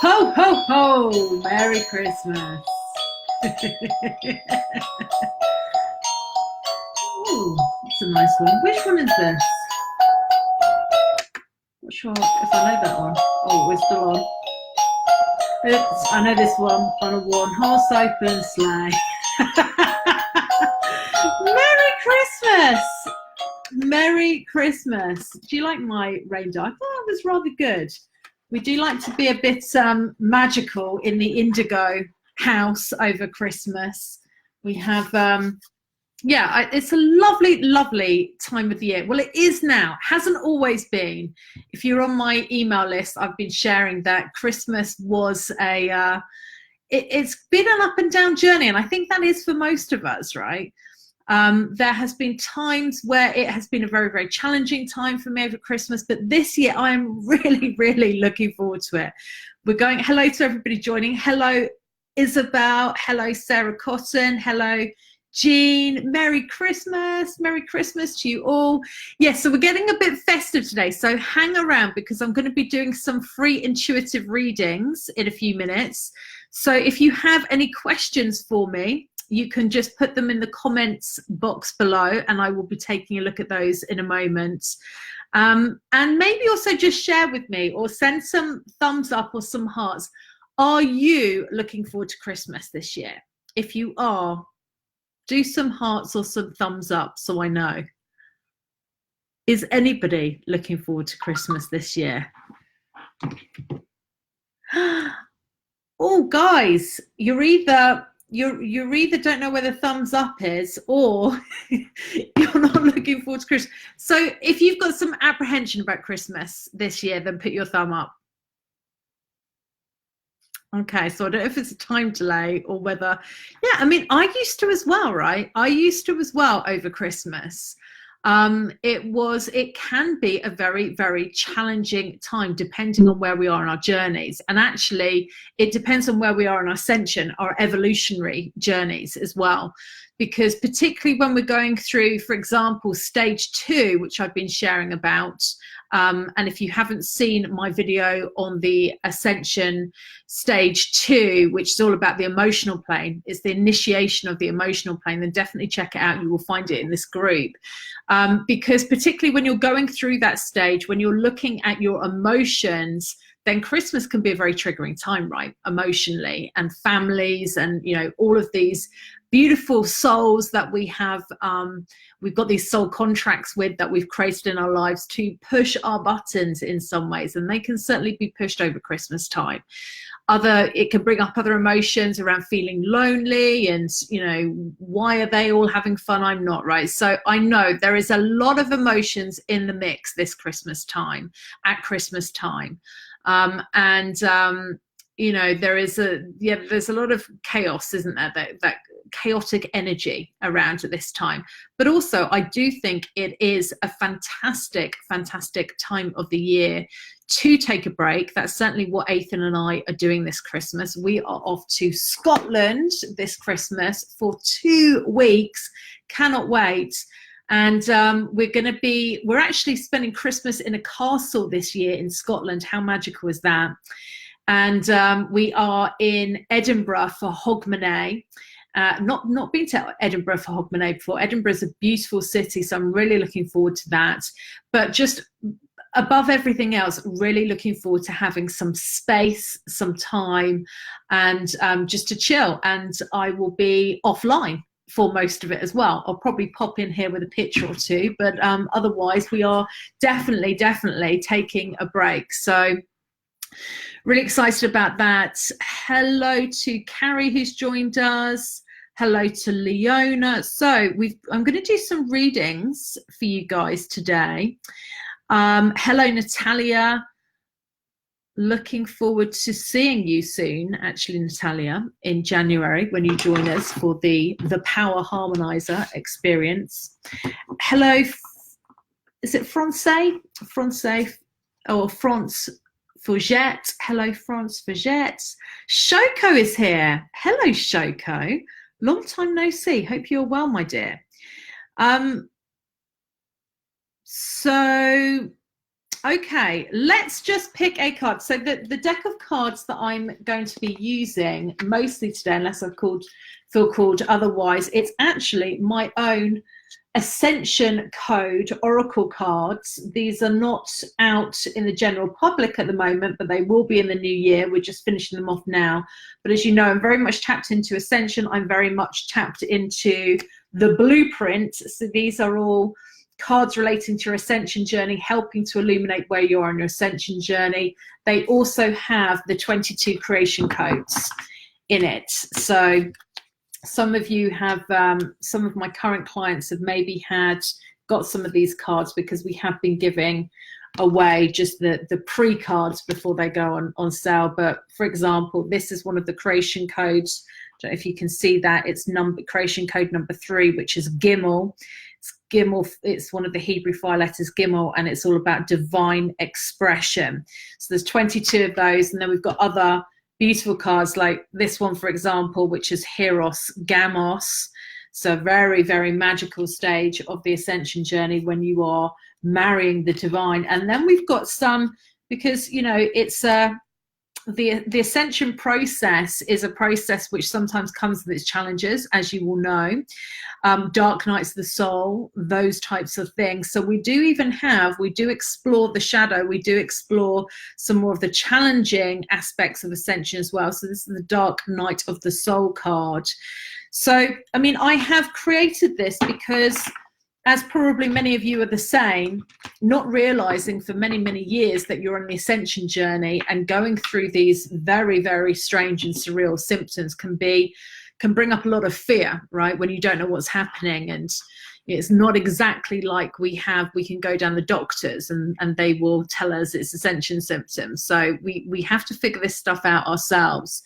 Ho, ho, ho! Merry Christmas. Ooh, that's a nice one. Which one is this? Not sure if I know that one. Oh, we're still on. Oops, I know this one. On a one-horse open sleigh. Merry Christmas! Merry Christmas. Do you like my rain dye? I thought it was rather good. We do like to be a bit magical in the Indigo house over Christmas. We have, yeah, it's a lovely, lovely time of the year. Well, it is now. Hasn't always been. If you're on my email list, I've been sharing that Christmas was it's been an up and down journey. And I think that is for most of us, right? There has been times where it has been a very, very challenging time for me over Christmas, but this year I am really, really looking forward to it. We're going, hello to everybody joining. Hello, Isabel. Hello, Sarah Cotton. Hello, Jean. Merry Christmas. Merry Christmas to you all. Yes, so we're getting a bit festive today, so hang around because I'm going to be doing some free intuitive readings in a few minutes. So if you have any questions for me, you can just put them in the comments box below and I will be taking a look at those in a moment. And maybe also just share with me or send some thumbs up or some hearts. Are you looking forward to Christmas this year? If you are, do some hearts or some thumbs up so I know. Is anybody looking forward to Christmas this year? Oh, guys, you're either don't know where the thumbs up is or you're not looking forward to Christmas. So if you've got some apprehension about Christmas this year, then put your thumb up. Okay, so I don't know if it's a time delay or whether, yeah, I mean, I used to as well, right? I used to as well over Christmas. It can be a very, very challenging time depending on where we are in our journeys. And actually, it depends on where we are in our ascension, our evolutionary journeys as well. Because particularly when we're going through, for example, stage 2, which I've been sharing about, and if you haven't seen my video on the Ascension stage 2, which is all about the emotional plane, it's the initiation of the emotional plane, then definitely check it out. You will find it in this group. Because particularly when you're going through that stage, when you're looking at your emotions, then Christmas can be a very triggering time, right? Emotionally, and families, and you know, all of these beautiful souls that we have, we've got these soul contracts with that we've created in our lives to push our buttons in some ways, and they can certainly be pushed over Christmas time. It can bring up other emotions around feeling lonely and, you know, why are they all having fun? I'm not, right? So I know there is a lot of emotions in the mix this Christmas time, at Christmas time. You know, there's a lot of chaos, isn't there? That chaotic energy around at this time. But also, I do think it is a fantastic, fantastic time of the year to take a break. That's certainly what Ethan and I are doing this Christmas. We are off to Scotland this Christmas for 2 weeks. Cannot wait. And we're actually spending Christmas in a castle this year in Scotland. How magical is that? And we are in Edinburgh for Hogmanay. Not been to Edinburgh for Hogmanay before. Edinburgh is a beautiful city, so I'm really looking forward to that. But just above everything else, really looking forward to having some space, some time, and just to chill. And I will be offline for most of it as well. I'll probably pop in here with a picture or two, but otherwise we are definitely taking a break. So really excited about that. Hello to Carrie who's joined us. Hello to Leona. So I'm going to do some readings for you guys today. Hello Natalia. Looking forward to seeing you soon, actually, Natalia, in January when you join us for the Power Harmonizer experience. Hello, is it Francais? Or France Forget. Hello, France Forget. Shoko is here. Hello, Shoko. Long time no see. Hope you're well, my dear. So Okay, let's just pick a card. So the deck of cards that I'm going to be using mostly today, unless I've feel called otherwise, it's actually my own Ascension Code Oracle cards. These are not out in the general public at the moment, but they will be in the new year. We're just finishing them off now. But as you know, I'm very much tapped into Ascension. I'm very much tapped into the blueprint. So these are all cards relating to your ascension journey, helping to illuminate where you are on your ascension journey. They also have the 22 creation codes in it. So some of you have, some of my current clients have maybe got some of these cards, because we have been giving away just the pre-cards before they go on sale. But for example, this is one of the creation codes. I don't know if you can see that. It's creation code number 3, which is Gimel. It's Gimel. It's one of the Hebrew 5 letters, Gimel, and it's all about divine expression. So there's 22 of those, and then we've got other beautiful cards like this one, for example, which is Heros Gamos. So very, very magical stage of the ascension journey when you are marrying the divine. And then we've got some, because, you know, it's the ascension process is a process which sometimes comes with its challenges, as you will know, dark nights of the soul, those types of things. So we do explore the shadow, we do explore some more of the challenging aspects of ascension as well. So this is the dark night of the soul card. So, I mean, I have created this because, as probably many of you are the same, not realizing for many, many years that you're on the ascension journey, and going through these very, very strange and surreal symptoms can bring up a lot of fear, right? When you don't know what's happening, and it's not exactly like we can go down the doctors and they will tell us it's ascension symptoms. So we have to figure this stuff out ourselves.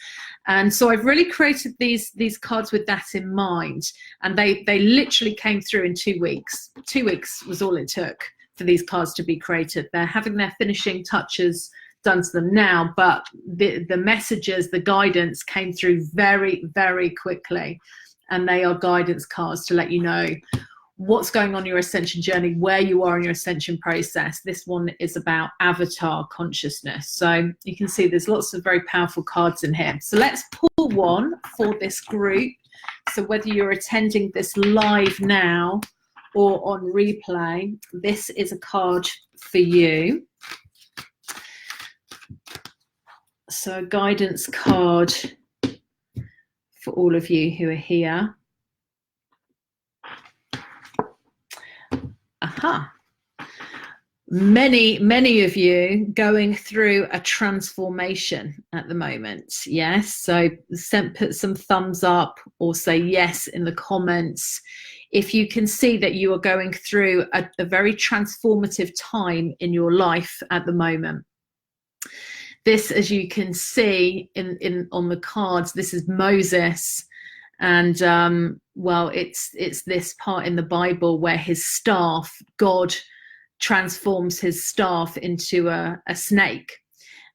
And so I've really created these cards with that in mind. And they literally came through in 2 weeks. 2 weeks was all it took for these cards to be created. They're having their finishing touches done to them now, but the messages, the guidance came through very, very quickly. And they are guidance cards to let you know what's going on in your ascension journey, where you are in your ascension process. This one is about avatar consciousness. So you can see there's lots of very powerful cards in here. So let's pull one for this group. So whether you're attending this live now or on replay, this is a card for you. So a guidance card for all of you who are here. Aha. Many of you going through a transformation at the moment. Yes. So put some thumbs up or say yes in the comments if you can see that you are going through a very transformative time in your life at the moment. This, as you can see on the cards, this is Moses. And well, it's this part in the Bible where his staff, God transforms his staff into a snake.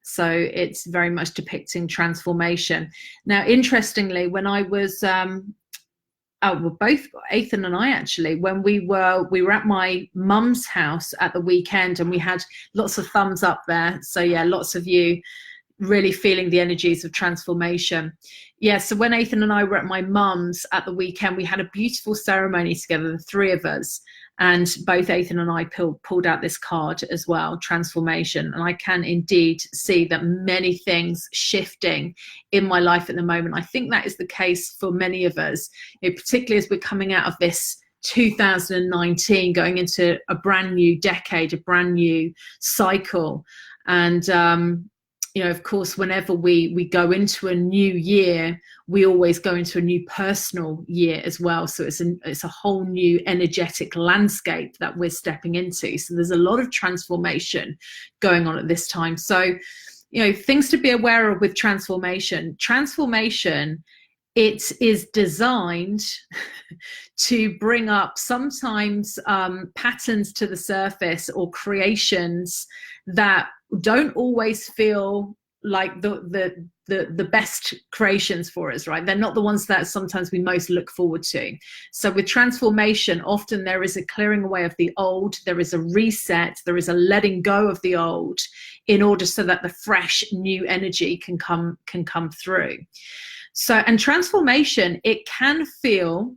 So it's very much depicting transformation. Now, interestingly, when I was both Ethan and I actually, when we were at my mum's house at the weekend, and we had lots of thumbs up there. So yeah, lots of you really feeling the energies of transformation. Yeah, so when Ethan and I were at my mum's at the weekend, we had a beautiful ceremony together, the 3 of us, and both Ethan and I pulled out this card as well, transformation. And I can indeed see that many things shifting in my life at the moment. I think that is the case for many of us, you know, particularly as we're coming out of this 2019, going into a brand new decade, a brand new cycle. And you know, of course, whenever we go into a new year, we always go into a new personal year as well. So it's a whole new energetic landscape that we're stepping into. So there's a lot of transformation going on at this time. So, you know, things to be aware of with transformation. Transformation, it is designed to bring up sometimes patterns to the surface, or creations that don't always feel like the best creations for us, right? They're not the ones that sometimes we most look forward to. So with transformation, often there is a clearing away of the old, there is a reset, there is a letting go of the old, in order so that the fresh new energy can come through. So, and transformation, it can feel,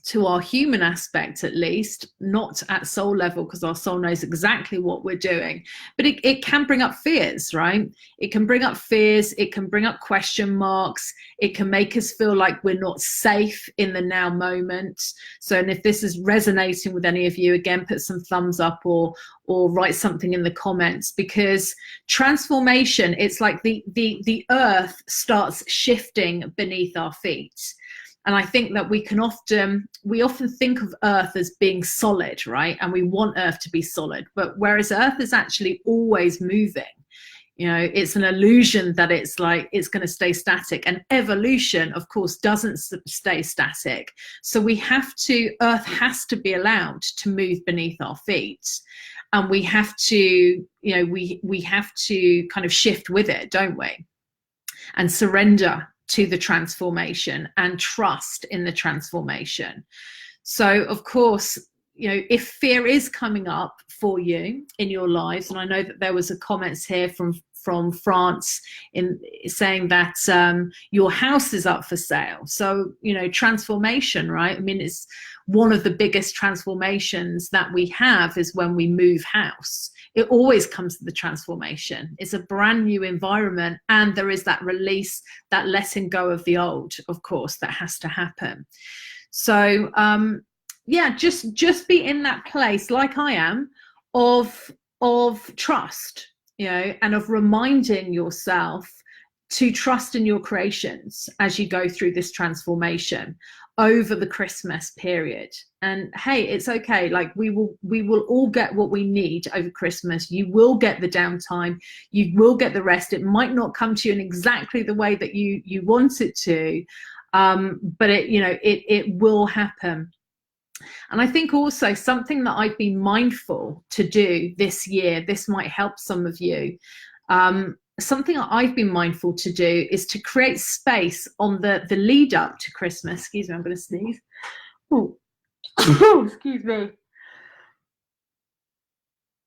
to our human aspect at least, not at soul level, because our soul knows exactly what we're doing, but it can bring up fears, right? It can bring up fears, it can bring up question marks, it can make us feel like we're not safe in the now moment. So, and if this is resonating with any of you, again, put some thumbs up or write something in the comments, because transformation, it's like the earth starts shifting beneath our feet. And I think that we often think of earth as being solid, right? And we want earth to be solid, but whereas earth is actually always moving, you know, it's an illusion that it's like it's going to stay static. And evolution, of course, doesn't stay static. So earth has to be allowed to move beneath our feet. And we have to, you know, we have to kind of shift with it, don't we? And surrender to the transformation and trust in the transformation. So of course, you know, if fear is coming up for you in your lives, and I know that there was a comments here from France in saying that your house is up for sale. So, you know, transformation, right? I mean, it's one of the biggest transformations that we have is when we move house. It always comes to the transformation. It's a brand new environment, and there is that release, that letting go of the old, of course, that has to happen. So yeah, just be in that place, like I am, of trust, you know, and of reminding yourself to trust in your creations as you go through this transformation over the Christmas period. And hey, it's okay. Like we will all get what we need over Christmas. You will get the downtime. You will get the rest. It might not come to you in exactly the way that you want it to, but it will happen. And I think also something that I've been mindful to do this year, this might help some of you. Something that I've been mindful to do is to create space on the lead up to Christmas. Excuse me, I'm going to sneeze. Oh, excuse me.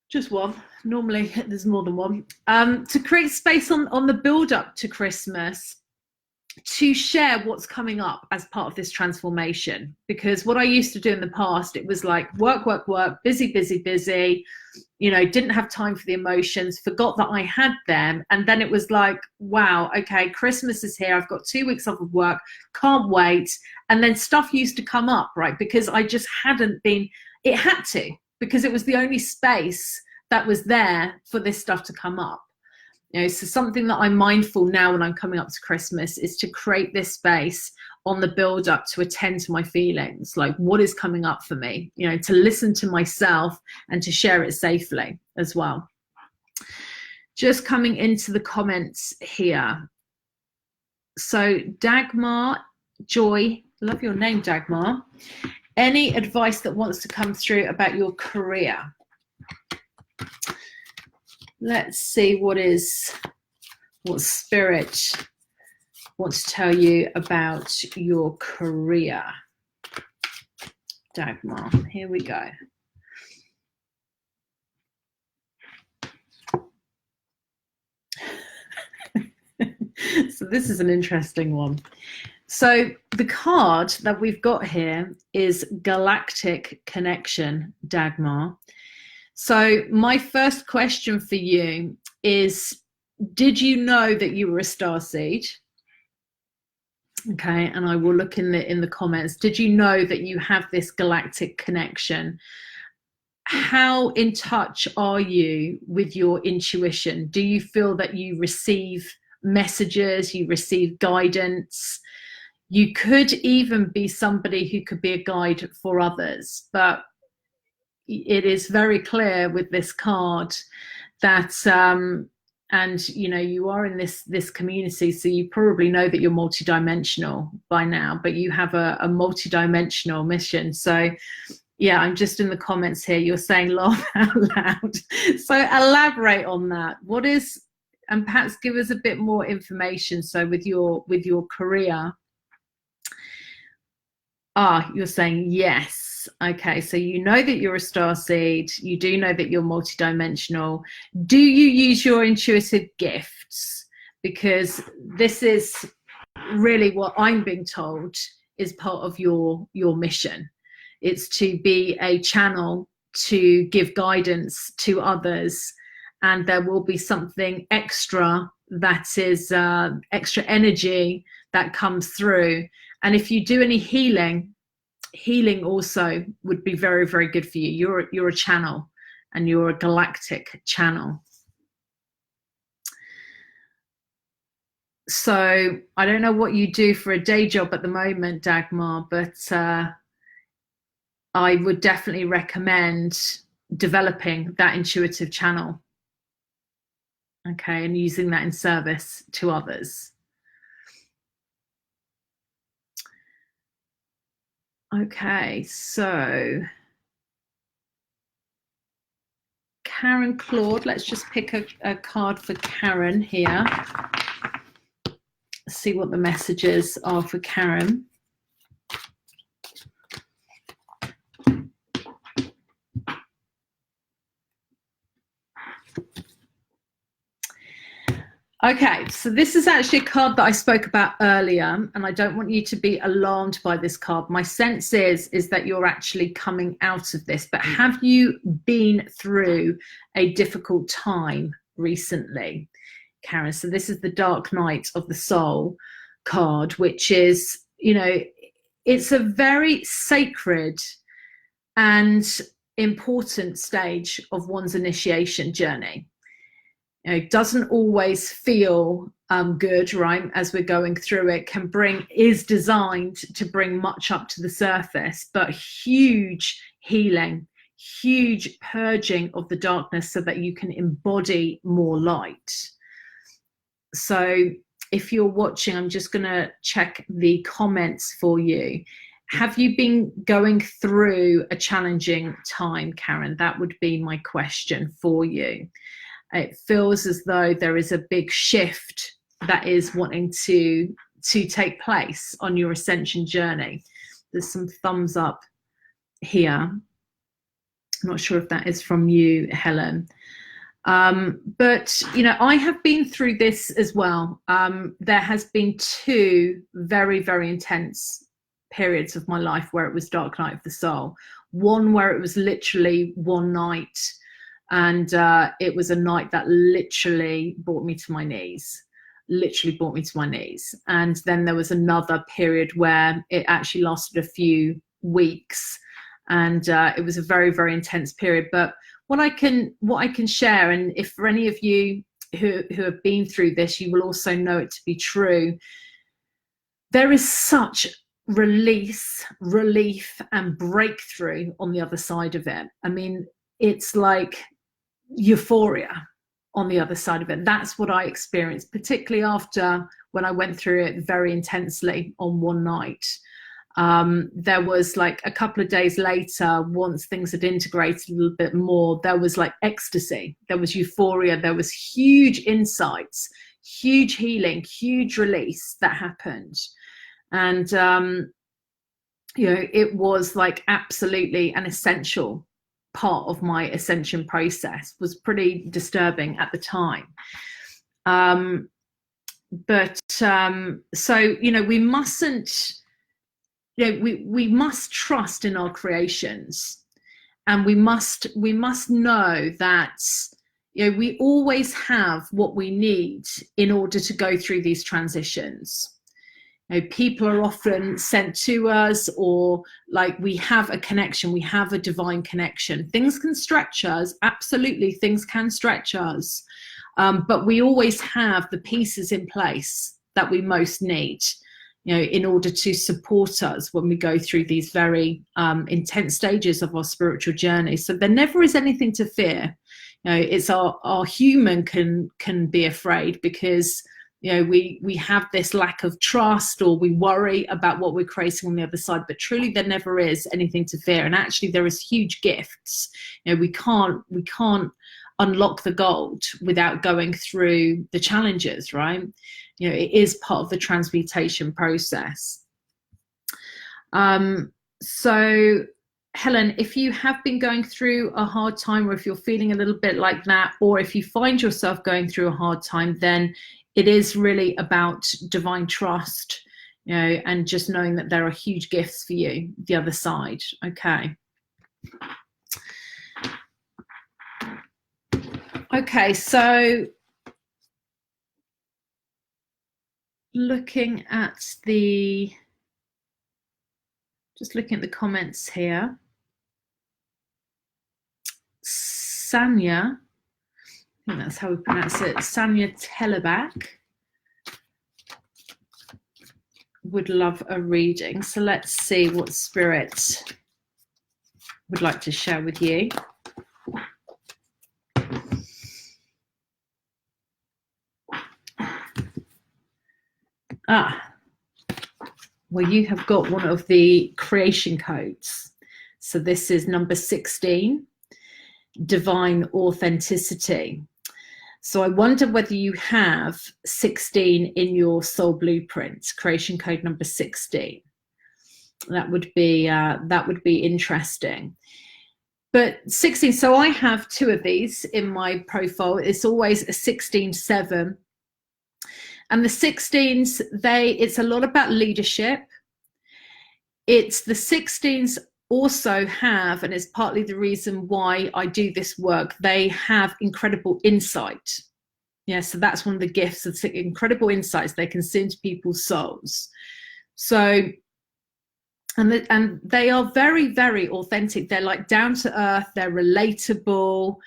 Just one. Normally there's more than one. To create space on the build up to Christmas, to share what's coming up as part of this transformation. Because what I used to do in the past, it was like work, busy, you know, didn't have time for the emotions, forgot that I had them. And then it was like, wow, okay, Christmas is here. I've got 2 weeks off of work, can't wait. And then stuff used to come up, right? Because I just hadn't been, it had to, because it was the only space that was there for this stuff to come up. You know, so something that I'm mindful now when I'm coming up to Christmas is to create this space on the build up to attend to my feelings, like what is coming up for me, you know, to listen to myself and to share it safely as well. Just coming into the comments here. So Dagmar, Joy, love your name, Dagmar. Any advice that wants to come through about your career? Let's see what spirit wants to tell you about your career. Dagmar, here we go. So this is an interesting one. So the card that we've got here is Galactic Connection, Dagmar. So my first question for you is, did you know that you were a starseed? Okay, and I will look in the comments. Did you know that you have this galactic connection? How in touch are you with your intuition? Do you feel that you receive messages, you receive guidance? You could even be somebody who could be a guide for others, but it is very clear with this card that and you know, you are in this community, so you probably know that you're multidimensional by now, but you have a multidimensional mission. So yeah, I'm just in the comments here, you're saying laugh out loud. So elaborate on that. What is and perhaps give us a bit more information. So with your career, you're saying yes. Okay, so you know that you're a starseed. You do know that you're multidimensional. Do you use your intuitive gifts? Because this is really what I'm being told is part of your mission. It's to be a channel to give guidance to others, and there will be something extra that is extra energy that comes through. And if you do any healing also would be very, very good for you. You're a channel, and you're a galactic channel. So I don't know what you do for a day job at the moment, Dagmar, but I would definitely recommend developing that intuitive channel. Okay, and using that in service to others. Okay, so Karen Claude, let's just pick a card for Karen here. See what the messages are for Karen. Okay, so this is actually a card that I spoke about earlier, and I don't want you to be alarmed by this card. My sense is that you're actually coming out of this, but have you been through a difficult time recently, Karen? So this is the Dark Night of the Soul card, which is, you know, it's a very sacred and important stage of one's initiation journey. You know, it doesn't always feel good, right? As we're going through it, is designed to bring much up to the surface, but huge healing, huge purging of the darkness so that you can embody more light. So if you're watching, I'm just going to check the comments for you. Have you been going through a challenging time, Karen? That would be my question for you. It feels as though there is a big shift that is wanting to take place on your ascension journey. There's some thumbs up here. I'm not sure if that is from you, Helen. But, you know, I have been through this as well. There has been 2 very, very intense periods of my life where it was Dark Night of the Soul. One where it was literally one night, and it was a night that literally brought me to my knees. And then there was another period where it actually lasted a few weeks, and it was a very, very intense period. But what I can share, and if for any of you who have been through this, you will also know it to be true, there is such release, relief, and breakthrough on the other side of it. I mean, it's like euphoria on the other side of it. That's what I experienced, particularly after when I went through it very intensely on one night. There was like a couple of days later, once things had integrated a little bit more, there was like ecstasy, there was euphoria, there was huge insights, huge healing, huge release that happened. And you know, it was like absolutely an essential part of my ascension process. Was pretty disturbing at the time. So, you know, we mustn't, you know, we must trust in our creations, and we must know that, you know, we always have what we need in order to go through these transitions. You know, people are often sent to us, or like we have a connection, we have a divine connection. Things can stretch us, absolutely, things can stretch us, but we always have the pieces in place that we most need, you know, in order to support us when we go through these very intense stages of our spiritual journey. So there never is anything to fear. You know, it's our human can be afraid, because you know, we have this lack of trust, or we worry about what we're creating on the other side, but truly there never is anything to fear. And actually there is huge gifts. You know, we can't unlock the gold without going through the challenges, right? You know, it is part of the transmutation process. So Helen, if you have been going through a hard time, or if you're feeling a little bit like that, or if you find yourself going through a hard time, then it is really about divine trust, you know, and just knowing that there are huge gifts for you the other side. Okay. Okay, so looking at the comments here. Sanya, I think that's how we pronounce it, Sanya Telebak would love a reading. So let's see what Spirit would like to share with you. Well, you have got one of the creation codes. So this is number 16, divine authenticity. So I wonder whether you have 16 in your soul blueprint, creation code number 16. That would be interesting. But 16, so I have 2 of these in my profile. It's always a 16-7. And the 16s, it's a lot about leadership. It's the 16s also have, and it's partly the reason why I do this work, they have incredible insight. Yeah, so that's one of the gifts of incredible insights. They can see into people's souls. So, and they are very, very authentic. They're like down to earth. They're relatable.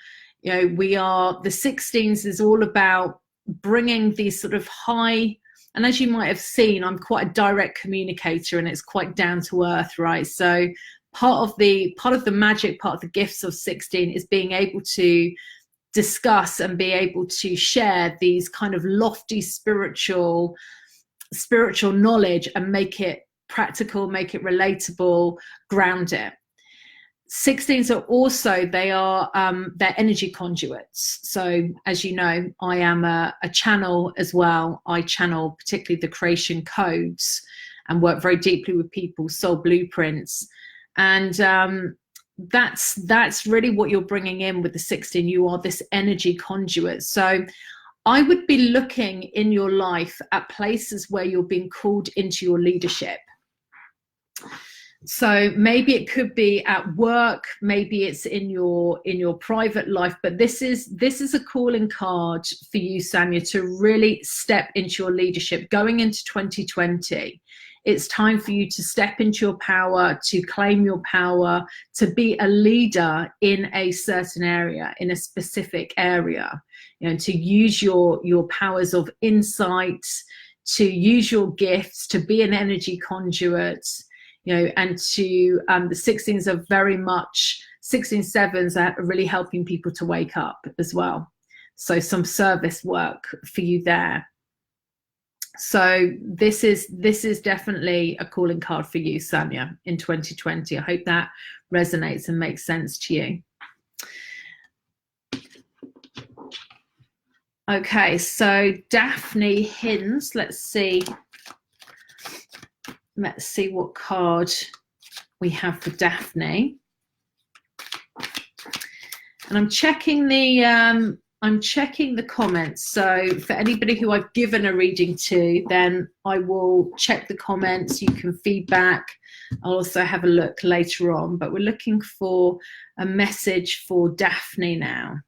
You know, the 16s is all about bringing these sort of high, and as you might have seen, I'm quite a direct communicator, and it's quite down to earth, right? So part of the magic, part of the gifts of 16 is being able to discuss and be able to share these kind of lofty spiritual knowledge and make it practical, make it relatable, ground it. 16s are also, they're energy conduits. So as you know, I am a channel as well. I channel particularly the creation codes and work very deeply with people's soul blueprints. And that's really what you're bringing in with the 16. You are this energy conduit. So I would be looking in your life at places where you're being called into your leadership. So maybe it could be at work, maybe it's in your private life, but this is a calling card for you, Sanya, to really step into your leadership going into 2020. It's time for you to step into your power, to claim your power, to be a leader in a certain area, in a specific area, you know, to use your powers of insight, to use your gifts, to be an energy conduit, you know, and to the 16s are very much, 16-7s are really helping people to wake up as well. So some service work for you there. So this is definitely a calling card for you, Sanya, in 2020. I hope that resonates and makes sense to you. Okay, so Daphne Hinds, let's see what card we have for Daphne. And I'm checking the comments. So for anybody who I've given a reading to, then I will check the comments. You can feedback. I'll also have a look later on, but we're looking for a message for Daphne now.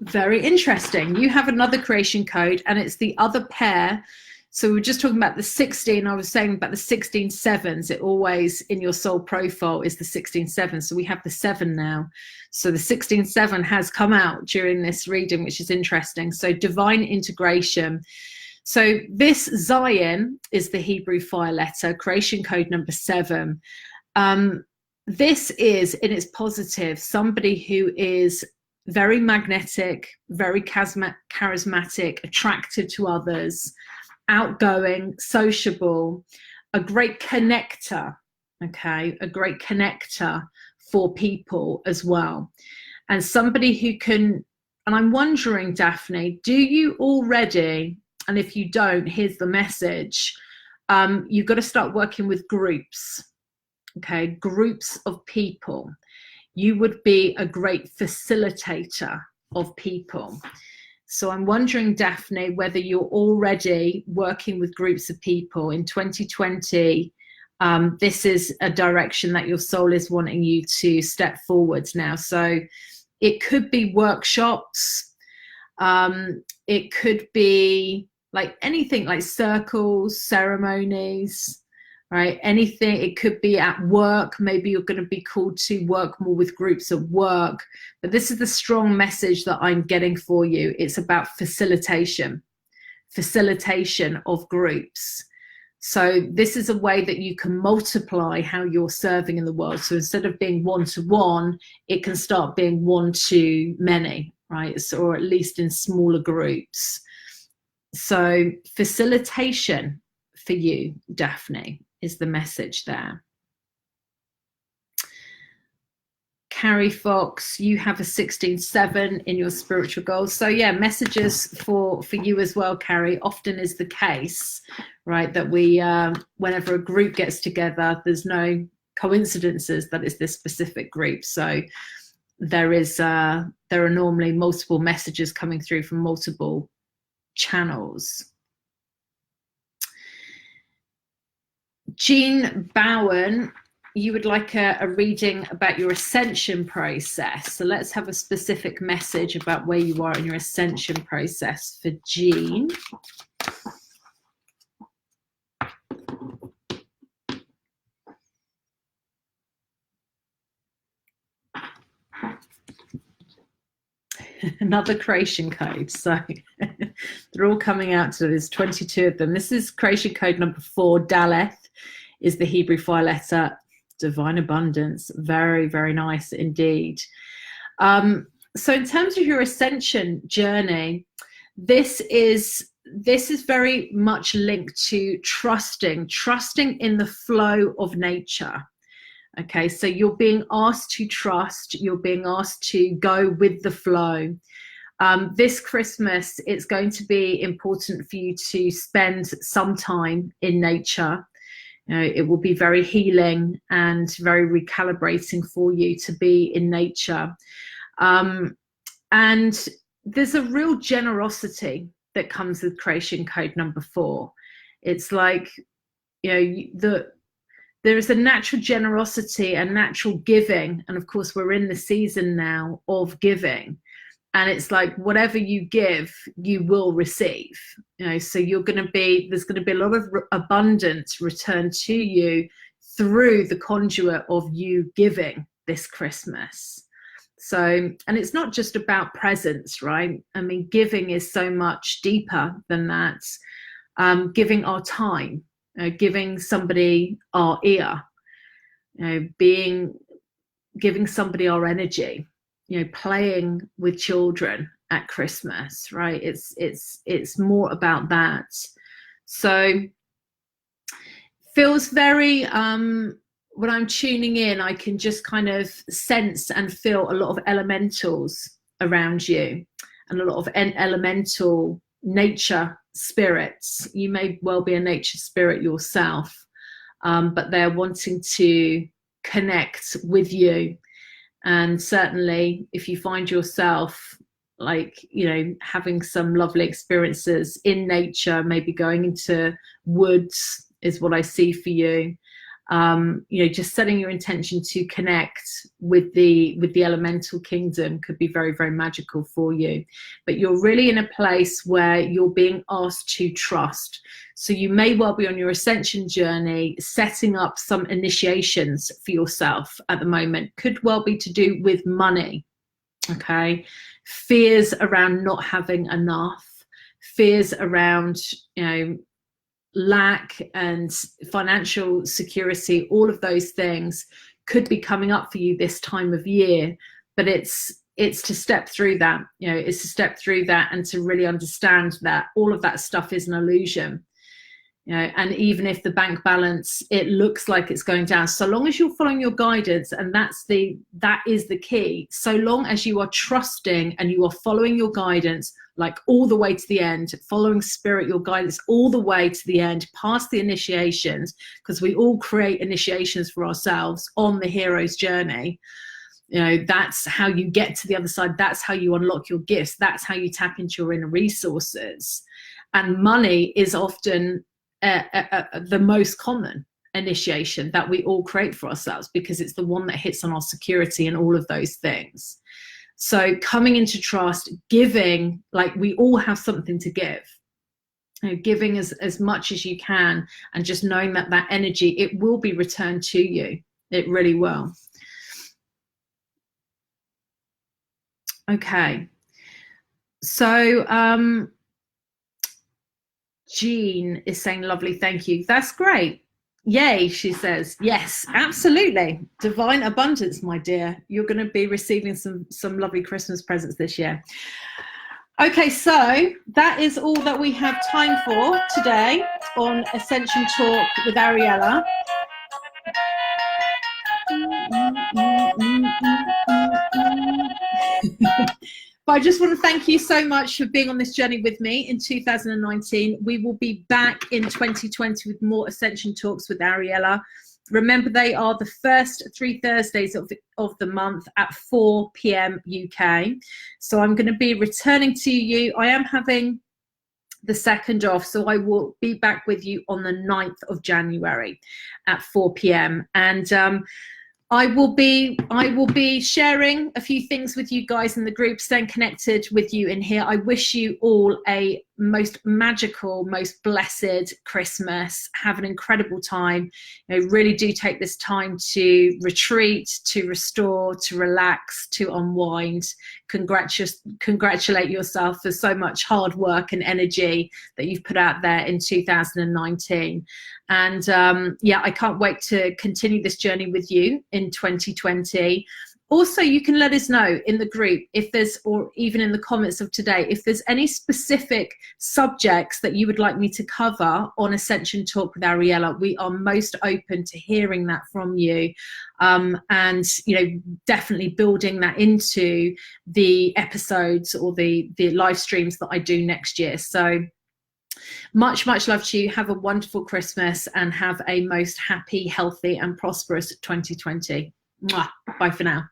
Very interesting. You have another creation code, and it's the other pair. So we were just talking about the 16. I was saying about the 16-7s. It always in your soul profile is the 16-7. So we have the 7 now. So the 16-7 has come out during this reading, which is interesting. So divine integration. So this Zion is the Hebrew fire letter, creation code number 7. This is, in its positive, somebody who is very magnetic, very charismatic, attractive to others, outgoing, sociable, a great connector, okay, a great connector for people as well. And somebody who can, and I'm wondering, Daphne, do you already, and if you don't, here's the message, you've got to start working with groups, okay, groups of people. You would be a great facilitator of people. So I'm wondering, Daphne, whether you're already working with groups of people in 2020. This is a direction that your soul is wanting you to step forwards now. So it could be workshops. It could be like anything, like circles, ceremonies, right? Anything. It could be at work. Maybe you're going to be called to work more with groups at work. But this is the strong message that I'm getting for you. It's about facilitation of groups. So this is a way that you can multiply how you're serving in the world. So instead of being one-to-one, it can start being one-to-many, right? So, or at least in smaller groups. So facilitation for you, Daphne, is the message there. Carrie Fox, you have a 16-7 in your spiritual goals. So yeah, messages for you as well, Carrie. Often is the case, right, that we, whenever a group gets together, there's no coincidences that it's this specific group. So there are normally multiple messages coming through from multiple channels. Jean Bowen, you would like a reading about your ascension process. So let's have a specific message about where you are in your ascension process for Jean. Another creation code. So they're all coming out. So there's 22 of them. This is creation code number 4. Daleth is the Hebrew 5 letter. Divine abundance. Very, very nice indeed. So in terms of your ascension journey, this is very much linked to trusting in the flow of nature. Okay, so you're being asked to trust, you're being asked to go with the flow. This Christmas, it's going to be important for you to spend some time in nature. You know, it will be very healing and very recalibrating for you to be in nature. And there's a real generosity that comes with creation code number 4. It's like, you know, there is a natural generosity and natural giving. And of course, we're in the season now of giving. And it's like, whatever you give, you will receive. You know, so there's going to be a lot of abundance returned to you through the conduit of you giving this Christmas. So, and it's not just about presents, right? I mean, giving is so much deeper than that. Giving our time, giving somebody our ear, you know, giving somebody our energy, you know, playing with children at Christmas, right? It's more about that. So feels very, when I'm tuning in, I can just kind of sense and feel a lot of elementals around you and a lot of elemental nature spirits. You may well be a nature spirit yourself, but they're wanting to connect with you. And certainly if you find yourself like, you know, having some lovely experiences in nature, maybe going into woods is what I see for you. You know, just setting your intention to connect with the elemental kingdom could be very, very magical for you. But you're really in a place where you're being asked to trust. So you may well be on your ascension journey, setting up some initiations for yourself at the moment. Could well be to do with money, okay? Fears around not having enough, fears around, you know, lack and financial security. All of those things could be coming up for you this time of year, but it's it's to step through that, you know, it's to step through that and to really understand that all of that stuff is an illusion. You know, and even if the bank balance, it looks like it's going down, so long as you're following your guidance, and that is the key. So long as you are trusting and you are following your guidance, like all the way to the end, following spirit, your guidance all the way to the end, past the initiations, because we all create initiations for ourselves on the hero's journey. You know, that's how you get to the other side. That's how you unlock your gifts. That's how you tap into your inner resources. And money is often the most common initiation that we all create for ourselves, because it's the one that hits on our security and all of those things. So coming into trust, giving, like we all have something to give, you know, giving as much as you can, and just knowing that that energy, it will be returned to you. It really will. Okay. So, Jean is saying, lovely, thank you. That's great. Yay, she says. Yes, absolutely. Divine abundance, my dear. You're going to be receiving some lovely Christmas presents this year. Okay, so that is all that we have time for today on Ascension Talk with Ariella. But I just want to thank you so much for being on this journey with me in 2019. We will be back in 2020 with more Ascension Talks with Ariella. Remember, they are the first 3 Thursdays of the month at 4 p.m. UK. So I'm going to be returning to you. I am having the 2nd off, so I will be back with you on the 9th of January at 4 p.m. And I will be sharing a few things with you guys in the group, staying connected with you in here. I wish you all a most magical, most blessed Christmas. Have an incredible time. You know, really do take this time to retreat, to restore, to relax, to unwind. Congratulate yourself for so much hard work and energy that you've put out there in 2019. And yeah, I can't wait to continue this journey with you in 2020. Also, you can let us know in the group if there's, or even in the comments of today, if there's any specific subjects that you would like me to cover on Ascension Talk with Ariella. We are most open to hearing that from you, and you know, definitely building that into the episodes or the live streams that I do next year. So much love to you. Have a wonderful Christmas and have a most happy, healthy and prosperous 2020. Mwah. Bye for now.